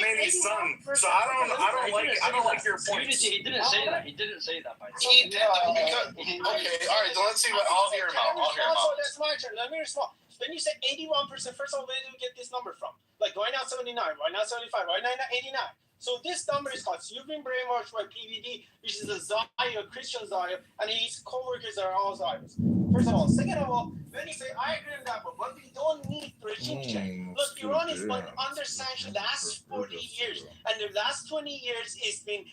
Khomeini's son. So I don't like your point. He didn't say that. He didn't say that. By the way. He did okay, all right. Then let's see what I'll hear him out. So that's my turn. Let me respond. Then you say 81%. First of all, where do we get this number from? Like why not 79? Why not 75? Why not 89? So this number is called you've been brainwashed by PVD, which is a Zionist, Christian Zionist, and his co-workers are all Zionists. First of all. Second of all, when you say, I agree with that, but we don't need regime change. Look, Iran is under sanction the last 40 years, and the last 20 years it's been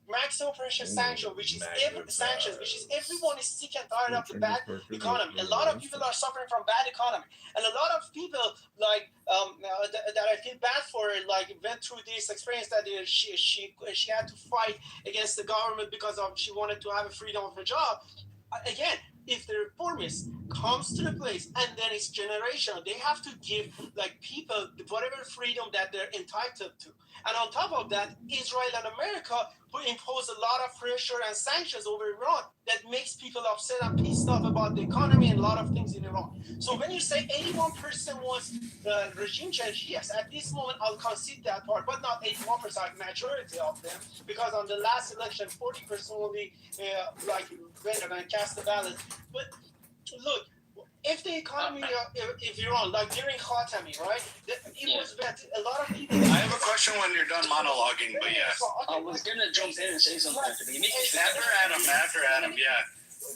maximum pressure sanction, which is everyone is sick and tired of the bad economy. A lot of people are suffering from bad economy, and a lot of people that I feel bad for, like went through this experience that she had to fight against the government because she wanted to have a freedom of her job. Again, if the reformist comes to the place and then it's generational, they have to give people whatever freedom that they're entitled to. And on top of that, Israel and America will impose a lot of pressure and sanctions over Iran that makes people upset and pissed off about the economy and a lot of things in Iran. So when you say 81% wants regime change, yes, at this moment I'll concede that part, but not 81%, majority of them, because on the last election 40% only went and cast the ballot. But look, if the economy, if Iran, like during Khatami, right, was bad. A lot of people. I have a question when you're done monologuing, but yeah. I was gonna jump in and say something to me. After Adam, yeah.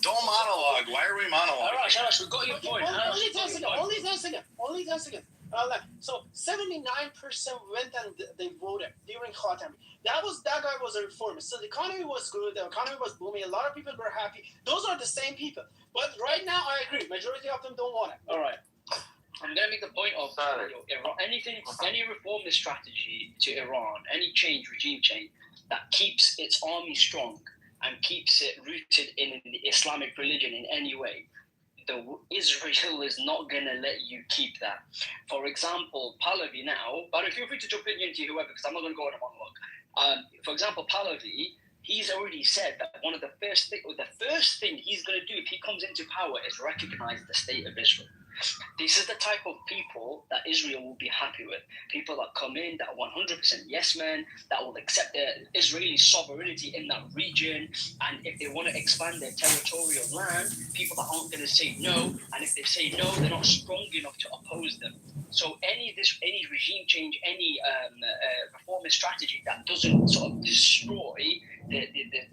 Don't monologue. Why are we monologuing? All right, Shalash, we got your point. Only 10 seconds. So 79% went and they voted during Khatami. That guy was a reformist. So the economy was good. The economy was booming. A lot of people were happy. Those are the same people. But right now, I agree. Majority of them don't want it. All right. I'm going to make the point of Iran, any reformist strategy to Iran, any regime change that keeps its army strong and keeps it rooted in the Islamic religion in any way, Israel is not going to let you keep that. For example, Pahlavi now, but feel free to jump in into whoever, because I'm not going to go on a monologue. For example, Pahlavi, he's already said that one of the first thing he's going to do if he comes into power is recognize the state of Israel. This is the type of people that Israel will be happy with. People that come in that are 100% yes men, that will accept the Israeli sovereignty in that region, and if they want to expand their territorial land, people that aren't going to say no, and if they say no, they're not strong enough to oppose them. So any regime change, any reformist strategy that doesn't sort of destroy the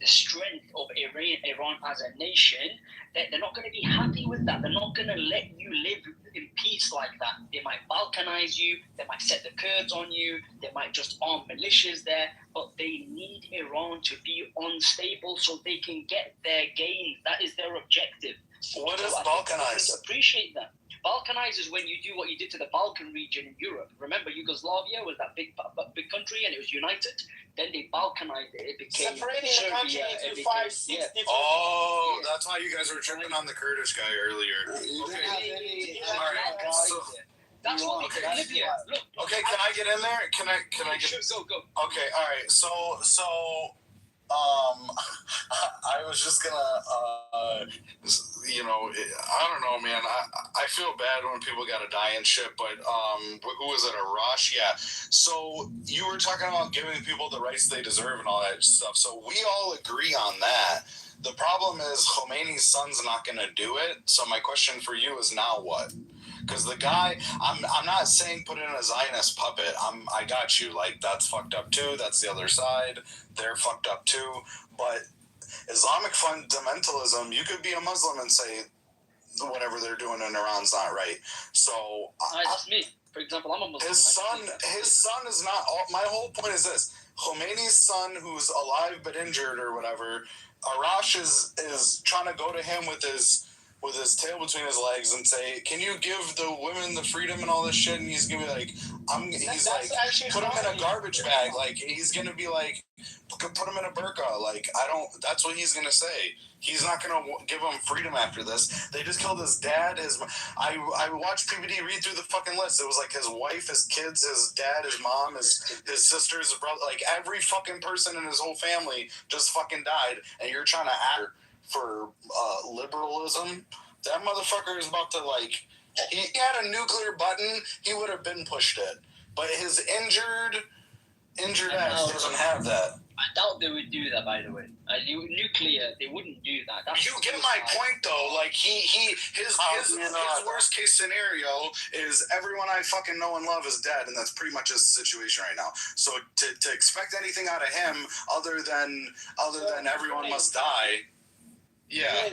strength of Iran as a nation, they're not going to be happy with that. They're not going to let you live in peace like that. They might balkanize you. They might set the Kurds on you. They might just arm militias there. But they need Iran to be unstable so they can get their gains. That is their objective. What is balkanize? Appreciate that. Balkanize is when you do what you did to the Balkan region in Europe. Remember, Yugoslavia was that big country and it was united. Then they Balkanized it. It became separating Serbia. the country into 5-6 different. Oh, that's why you guys were tripping on the Kurdish guy earlier. Okay. All right. So, that's what we can live here. Look. Okay, can I get in there? Can I get? Sure, go. Okay, all right. So. I was just gonna, I don't know, man. I feel bad when people gotta die and shit, but who was it, Arash? Yeah. So you were talking about giving people the rights they deserve and all that stuff. So we all agree on that. The problem is Khomeini's son's not gonna do it. So my question for you is now what? Because the guy, I'm not saying put in a Zionist puppet. I got you. Like, that's fucked up too. That's the other side. They're fucked up too. But Islamic fundamentalism, you could be a Muslim and say whatever they're doing in Iran's not right. So that's me. For example, I'm a Muslim. His son is not. My whole point is this: Khomeini's son, who's alive but injured or whatever, Arash is trying to go to him with his tail between his legs and say, can you give the women the freedom and all this shit? And he's gonna be like, put him in a garbage bag. Like, he's gonna be like, put him in a burqa. Like, that's what he's gonna say. He's not gonna give him freedom after this. They just killed his dad. I watched PBD read through the fucking list. It was like his wife, his kids, his dad, his mom, his sisters, his brother. Like, every fucking person in his whole family just fucking died. And you're trying to add for liberalism. That motherfucker is about to, like, he had a nuclear button, he would have been pushed it. But his injured injured ass doesn't have that. I doubt they would do that, by the way. Nuclear, they wouldn't do that. That's You get my point, though. Like his worst case scenario is everyone I fucking know and love is dead, and that's pretty much his situation right now. So to expect anything out of him other than everyone must die. Yeah.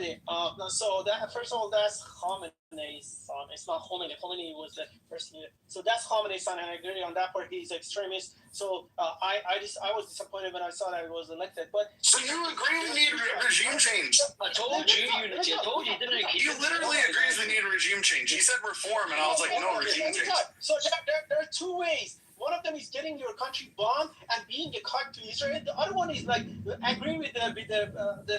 So that first of all, that's Khamenei's son. It's not Khomeini. Khomeini was the first leader. So that's Khamenei's son, and I agree on that part. He's extremist. So I was disappointed when I saw that he was elected. But so you agree we need regime change? I told you, didn't I? He literally agrees we need regime change. He said reform, and I was like, no, regime change. So there are two ways. One of them is getting your country bombed and being a cut to Israel. The other one is like agreeing with the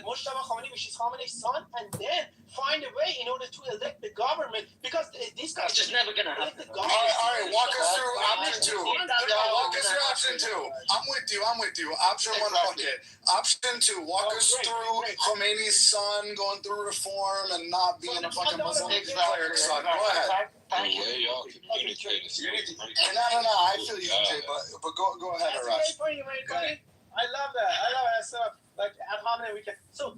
Moshtaba Khamenei, which is Khamenei's son, and then find a way in order to elect the government, because this guy is just never gonna happen. All right, walk us through option two. Walk us through option two. I'm with you. Option one, fuck it. Option two, walk us through Khomeiни's son going through reform and not being a fucking Muslim cleric son. Go ahead. Thank you. Y'all communicate is No, I feel you, Jay, but go ahead, Arash. I love that. So, like, at Khamenei, we can. So,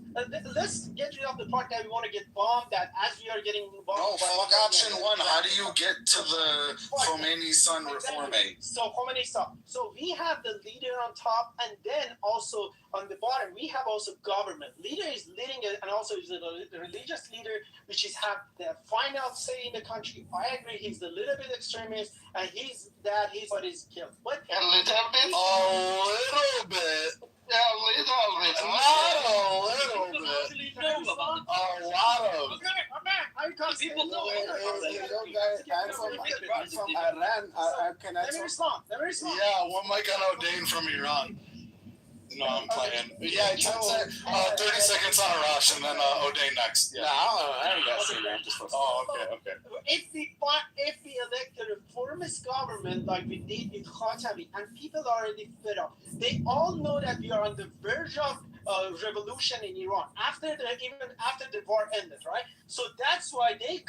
let's get rid of the part that we want to get bombed, that as we are getting bombed. No, fuck option one. How do you get to the Khomeiни's son reforming? So, Khomeini's son. So, we have the leader on top, and then also on the bottom, we have also government. Leader is leading it, and also is the religious leader, which is have the final say in the country. I agree, he's a little bit extremist, and he's what is killed. But A little bit. A little bit. Yeah, a little bit. Not a little bit. A lot of. People know. I'm from Iran. Can I Let me respond. Yeah, one mic on O'Dane from Iran. No, I'm playing. Yeah, 30 seconds on Arash and then O'Dane next. Yeah. I haven't got to that. Oh, okay. If we elect a reformist government like we did with Khatami, and people are already fed up, they all know that we are on the verge of revolution in Iran even after the war ended, right? So that's why a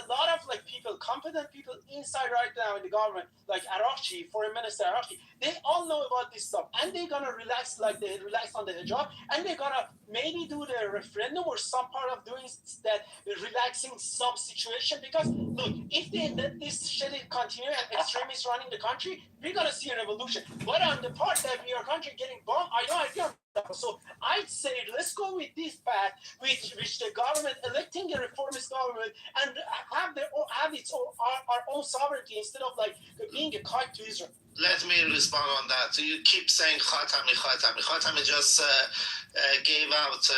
lot of like people, competent people inside right now in the government, like Arashi, Foreign Minister Arashi, they all know about this stuff, and they're gonna relax like they relax on the hijab, and they're gonna maybe do the referendum or some part of doing that, relaxing some situation. Because look, if they let this shit continue and extremists running the country, we're gonna see a revolution. But on the part that our country getting bombed, I know idea. So I'd say let's go with this path, which the government electing a reformist government and have our own sovereignty instead of like being a kite to Israel. Let me respond on that. So you keep saying Khatami. Khatami just gave out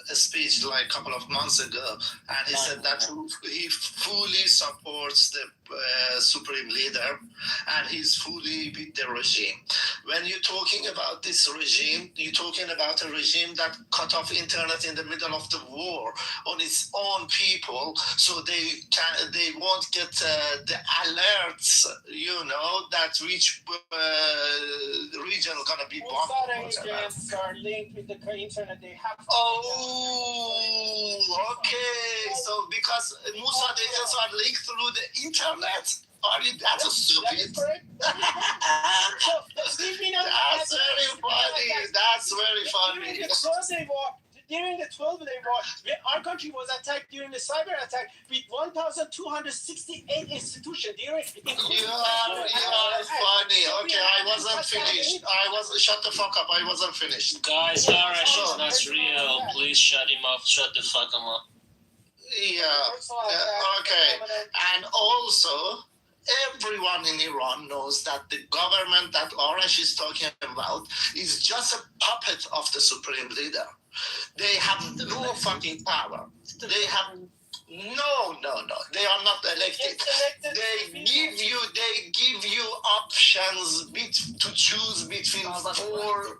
a speech like a couple of months ago, and he said that he fully supports the supreme leader, and he's fully with the regime. When you're talking about this regime, you're talking about a regime that cut off internet in the middle of the war on its own people, so they won't get the alerts, that which region is gonna be bombed. Agents are linked with the internet. They have. Oh, okay. So because Mossad agents are linked through the internet. Are you that stupid? That's very funny. That's very funny. During the 12-day war, our country was attacked during the cyber attack with 1,268 institutions. You are funny. Okay, I wasn't finished. Shut the fuck up. I wasn't finished. Guys, Arash is not real. Please shut him up. Shut the fuck him up. Yeah. Okay. And also, everyone in Iran knows that the government that Arash is talking about is just a puppet of the supreme leader. They have no fucking power. They have no. They are not elected. They give you options to choose between four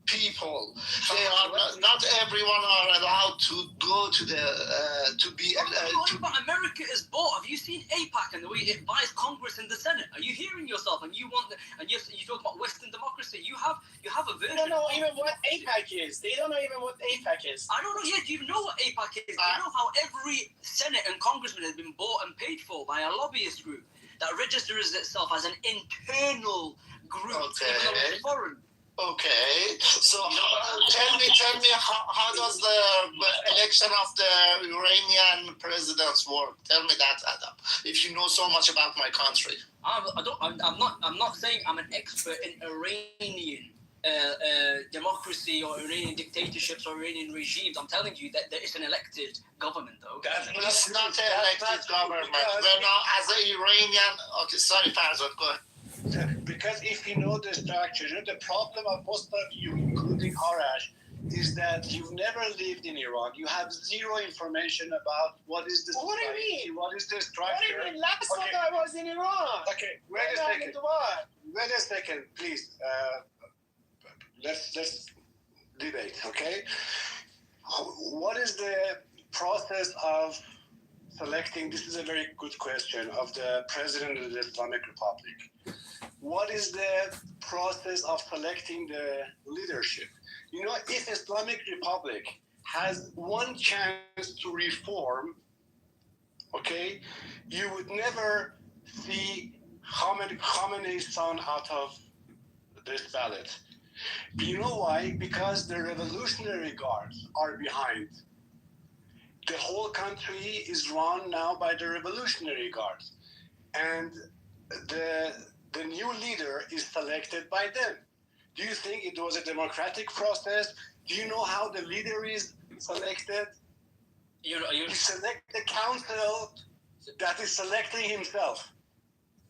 people. They are not everyone are allowed to go to the But America is bought. Have you seen AIPAC and the way it buys Congress and the Senate? Are you hearing yourself? And you talk about Western democracy. You have a version. They don't know even what AIPAC is. They don't know even what AIPAC is. I don't know yet. Do you even know what AIPAC is? Do you know how every Senate and Congressman has been bought and paid for by a lobbyist group that registers itself as an internal group? Okay. So tell me how does the election of the Iranian presidents work? Tell me that, Adam. If you know so much about my country. I'm not saying I'm an expert in Iranian democracy or Iranian dictatorships or Iranian regimes. I'm telling you that there is an elected government, though. It's not an elected government. We're not, as an Iranian... Okay, sorry, Farzad, go ahead. Because if you know the structure, the problem of most of you, including Arash, is that you've never lived in Iran. You have zero information about what is the What do you mean? What is the What structure. do you mean? Last month I was in Iran. Okay, wait a I'm second. in Dubai. Wait a second, please. Let's debate, okay? What is the process of selecting, this is a very good question, of the President of the Islamic Republic? What is the process of selecting the leadership? You know, if Islamic Republic has one chance to reform, okay, you would never see Khamenei's son out of this ballot. You know why? Because the Revolutionary Guards are behind. The whole country is run now by the Revolutionary Guards. And the new leader is selected by them. Do you think it was a democratic process? Do you know how the leader is selected? You select the council that is selecting himself.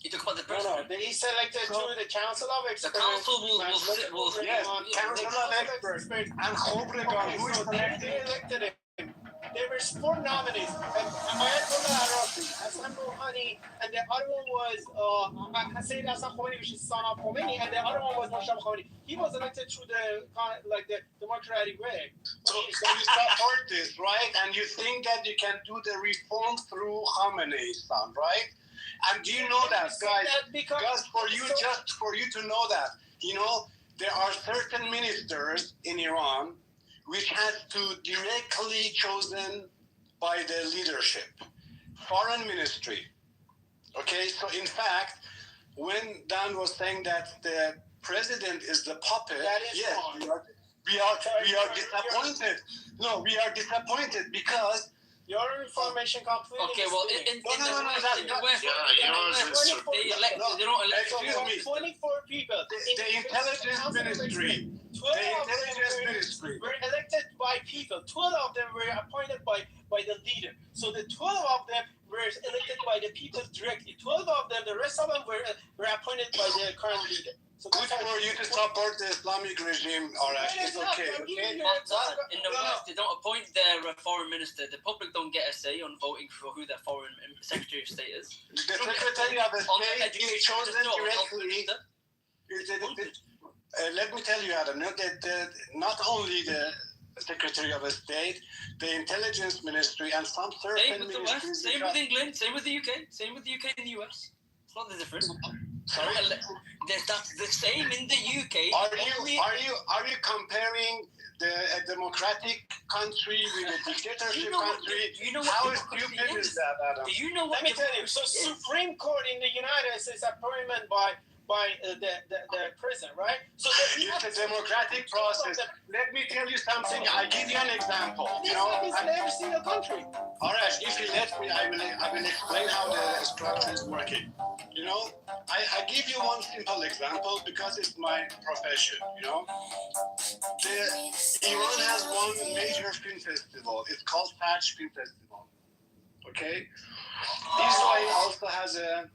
You talk about the No, president. he selected to the Council of Experts. The council will Yes, council of experts. And Khobregan, who is selected? They elected him. There were 4 nominees. Ayatollah Arashi, Hassan Rouhani, and the other one was Sayyid Hassan Khomeini, which is son of Khomeini, and the other one was Moshe Khomeini. He was elected through the democratic way. So you support this, right? And you think that you can do the reform through Khamenei's son, right? And do you know that, guys? Because for you to know that, you know, there are certain ministers in Iran which has to directly chosen by the leadership. Foreign ministry. Okay, so in fact, when Dan was saying that the president is the puppet, That is yes, wrong. we are disappointed. No, we are disappointed because Your information completely. Okay, well, in the West, they don't elect. Excuse me. 24 people. the intelligence ministry. 12 The of intelligence them ministry. were elected by people. 12 of them were appointed by the leader. So the 12 of them were elected by the people directly. 12 of them, the rest of them were appointed by the current leader. So Good for you to support the Islamic regime, Arash. It's okay, okay? In the West, they don't appoint their foreign minister. The public don't get a say on voting for who their foreign secretary of state is. The Secretary of State is chosen directly. Let me tell you, Adam, not only the Secretary of State, the Intelligence Ministry, and some certain Same with the West, ministries. same with England, same with the UK, same with the UK and the US. It's not the difference. Sorry? That's the same in the UK. Are you comparing a democratic country with a dictatorship country? How stupid is that, Adam? Do you know what? Let me tell you. So Supreme Court in the United States appointment by the president, right? So it's a democratic process. Let me tell you something. I give you an example. This You know, happens in every single country. Arash, if you let me, I will explain how the structure is working. You know, I give you one simple example because it's my profession. You know, Iran has one major film festival. It's called Fajr Film Festival. Okay, Israel also has a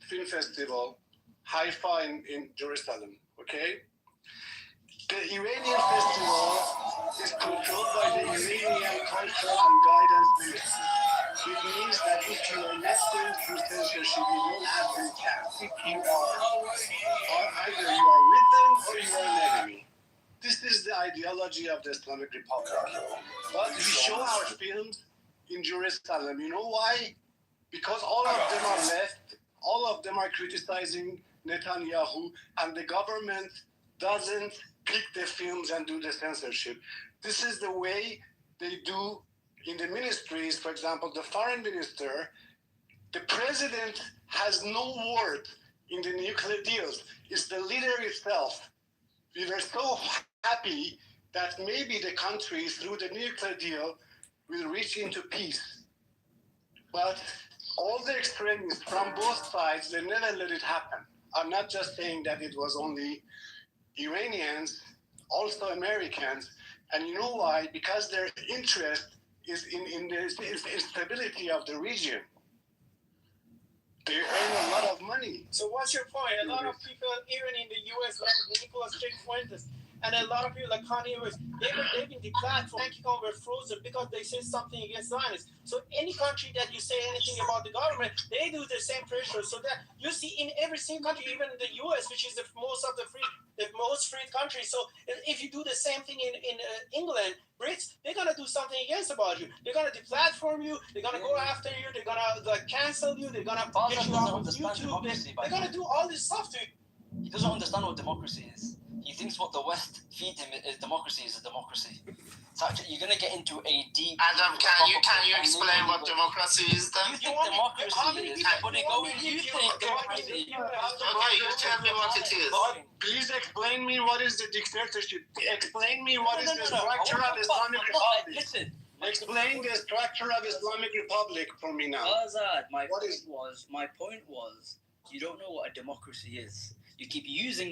film festival, Haifa in Jerusalem. Okay, the Iranian festival is controlled by the Iranian Culture and Guidance Ministry. It means that if you are not going through censorship, you don't have the chance. If you are, or either you are with them or you are an enemy. This is the ideology of the Islamic Republic. But we show our films in Jerusalem. You know why? Because all of them are left. All of them are criticizing Netanyahu, and the government doesn't pick the films and do the censorship. This is the way they do in the ministries. For example, the foreign minister, the president has no word in the nuclear deals. It's the leader itself we were so happy that maybe the countries, through the nuclear deal, will reach into peace. But all the extremists from both sides, they never let it happen. I'm not just saying that it was only Iranians, also Americans. And you know why? Because their interest is in the instability of the region. They earn a lot of money. So what's your point? A lot of people, even in the U.S., like Nicolas J. Fuentes, and a lot of people like Kanye West, they've been declared for Kitover frozen because they say something against Zionists. So any country that you say anything about the government, they do the same pressure. So that you see in every single country, even in the U.S., which is the most free country. So if you do the same thing in England, Brits, they're gonna do something against about you. They're gonna deplatform you. They're gonna go after you. They're gonna cancel you. They're gonna get you off of YouTube. They're gonna do all this stuff to you. He doesn't understand what democracy is. He thinks what the West feed him is democracy is a democracy. It's actually, you're gonna get into a deep. Adam, can you explain what democracy is then? You think democracy is when they go in, you think democracy. Okay, you tell me what it is. Please explain me what is the dictatorship. Explain me what is the structure of Islamic Republic. Listen. Explain the structure of Islamic Republic for me now. Azad, my point was, you don't know what a democracy is. You keep using that.